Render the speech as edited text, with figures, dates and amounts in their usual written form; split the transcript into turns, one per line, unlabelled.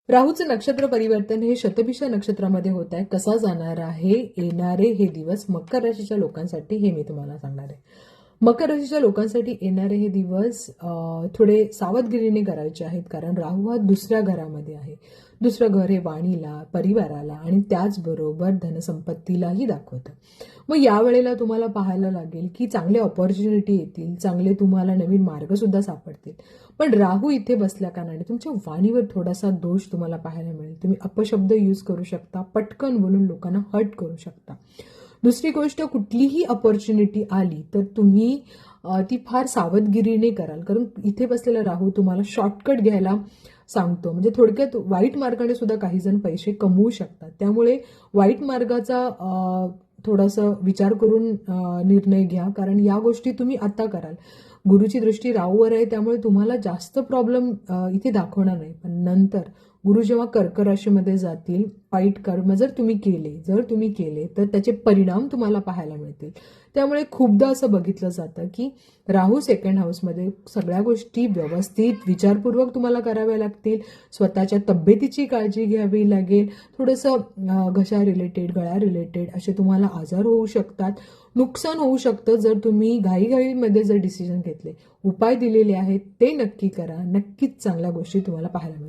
राहूचं नक्षत्र परिवर्तन हे शतभिषा नक्षत्रामध्ये होत आहे. कसा जाणार आहे येणारे हे दिवस मकर राशीच्या लोकांसाठी हे मी तुम्हाला सांगणार आहे. मकर राशीच्या लोकांसाठी येणारे हे दिवस थोडे सावधगिरीने करायचे आहेत, कारण राहू हा दुसऱ्या घरामध्ये आहे. दुसरं घर हे वाणीला, परिवाराला आणि त्याचबरोबर धनसंपत्तीलाही दाखवतं. मग यावेळेला तुम्हाला पाहायला लागेल की चांगले ऑपॉर्च्युनिटी येतील, चांगले तुम्हाला नवीन मार्ग सुद्धा सापडतील. पण राहू इथे बसल्या कारणाने तुमच्या वाणीवर थोडासा दोष तुम्हाला पाहायला मिळेल. तुम्ही अपशब्द यूज करू शकता, पटकन बोलून लोकांना हर्ट करू शकता. दुसरी गोष्ट, कुठलीही अपॉर्च्युनिटी आली तर तुम्ही ती फार सावधगिरीने कराल, कारण इथे बसलेला राहू तुम्हाला शॉर्टकट घ्यायला सांगतो. म्हणजे थोडक्यात वाईट मार्गाने सुद्धा काही जण पैसे कमवू शकतात. त्यामुळे वाईट मार्गाचा थोडासा विचार करून निर्णय घ्या, कारण या गोष्टी तुम्ही आता कराल. गुरुची दृष्टी राहूवर आहे, त्यामुळे तुम्हाला जास्त प्रॉब्लेम इथे दाखवणार नाही. पण नंतर गुरु जेव्हा कर्क राशीमध्ये जातील, वाईट कर्म जर तुम्ही केले तर त्याचे परिणाम तुम्हाला पाहायला मिळतील. त्यामुळे खूपदा असं बघितलं जातं की राहू सेकंड हाऊसमध्ये सगळ्या गोष्टी व्यवस्थित विचारपूर्वक तुम्हाला कराव्या लागतील. स्वतःच्या तब्येतीची काळजी घ्यावी लागेल. थोडंसं घशा रिलेटेड, गळ्या रिलेटेड असे तुम्हाला आजार होऊ शकतात. नुकसान होऊ शकतं जर तुम्ही घाईघाईमध्ये जर डिसिजन घेतले. उपाय दिलेले आहेत ते नक्की करा. नक्कीच चांगल्या गोष्टी तुम्हाला पाहायला मिळतील.